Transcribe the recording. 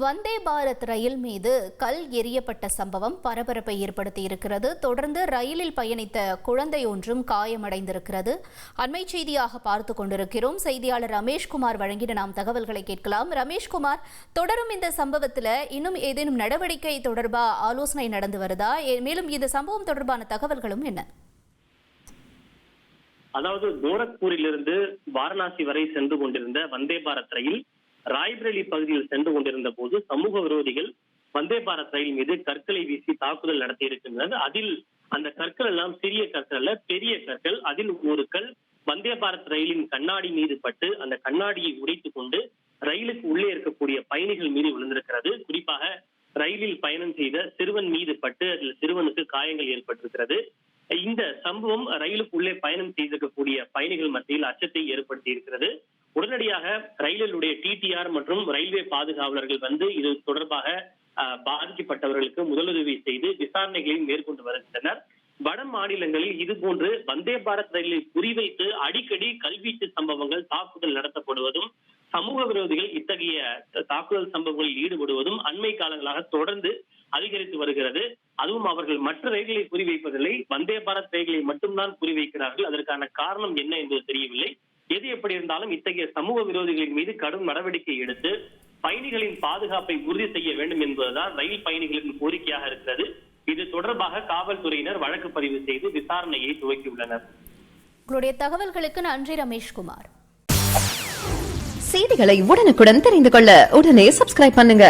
வந்தே பாரத் ரயில் மீது கல் எறியப்பட்ட சம்பவம் பரபரப்பை ஏற்படுத்தியிருக்கிறது. தொடர்ந்து ரயிலில் பயணித்த குழந்தை ஒன்றும் காயமடைந்திருக்கிறது. அண்மை செய்தியாக பார்த்து கொண்டிருக்கிறோம். செய்தியாளர் ரமேஷ்குமார் வழங்கிட நாம் தகவல்களை கேட்கலாம். ரமேஷ்குமார், தொடரும் இந்த சம்பவத்தில் இன்னும் ஏதேனும் நடவடிக்கை தொடர்பாக ஆலோசனை நடந்து வருதா? மேலும் இந்த சம்பவம் தொடர்பான தகவல்களும் என்ன? அதாவது கோரக்பூரிலிருந்து வாரணாசி வரை சென்று கொண்டிருந்த வந்தே பாரத் ரயில் ராய்பரேலி பகுதியில் சென்று கொண்டிருந்த போது சமூக விரோதிகள் வந்தே பாரத் ரயில் மீது கற்களை வீசி தாக்குதல் நடத்தி இருக்கின்றனர். அதில் அந்த கற்கள் எல்லாம் சிறிய கற்கள் அல்ல, பெரிய கற்கள். அதில் ஒரு கல் வந்தே பாரத் ரயிலின் கண்ணாடி மீது பட்டு அந்த கண்ணாடியை உடைத்துக் கொண்டு ரயிலுக்கு உள்ளே இருக்கக்கூடிய பயணிகள் மீது விழுந்திருக்கிறது. குறிப்பாக ரயிலில் பயணம் செய்த சிறுவன் மீது பட்டு அதில் சிறுவனுக்கு காயங்கள் ஏற்பட்டிருக்கிறது. இந்த சம்பவம் ரயிலுக்கு உள்ளே பயணம் செய்திருக்கக்கூடிய பயணிகள் மத்தியில் அச்சத்தை ஏற்படுத்தி இருக்கிறது. உடனடியாக ரயிலுடைய டிடிஆர் மற்றும் ரயில்வே பாதுகாவலர்கள் வந்து இது தொடர்பாக பாதிக்கப்பட்டவர்களுக்கு முதலுதவி செய்து விசாரணைகளையும் மேற்கொண்டு வருகின்றனர். வட மாநிலங்களில் இது போன்று வந்தே பாரத் ரயிலை குறிவைத்து அடிக்கடி கல்வீச்சு சம்பவங்கள் தாக்குதல் நடத்தப்படுவதும் சமூக விரோதிகள் இத்தகைய தாக்குதல் சம்பவங்களில் ஈடுபடுவதும் அண்மை காலங்களாக தொடர்ந்து அதிகரித்து வருகிறது. அதுவும் அவர்கள் மற்ற ரயில்களை குறிவைப்பதில்லை, வந்தே பாரத் ரயில்களை மட்டும்தான் குறிவைக்கிறார்கள். அதற்கான காரணம் என்ன என்பது தெரியவில்லை. எது எப்படி இருந்தாலும் இத்தகைய சமூக விரோதிகளின் மீது கடும் நடவடிக்கை எடுத்து பயணிகளின் பாதுகாப்பை உறுதி செய்ய வேண்டும் என்பதுதான் ரயில் பயணிகளின் கோரிக்கையாக இருக்கிறது. இது தொடர்பாக காவல்துறையினர் வழக்கு பதிவு செய்து விசாரணையை துவக்கியுள்ளனர். உங்களுடைய தகவல்களுக்கு நன்றி ரமேஷ்குமார். செய்திகளை உடனுக்குடன் தெரிந்து கொள்ள உடனே சப்ஸ்கிரைப் பண்ணுங்க.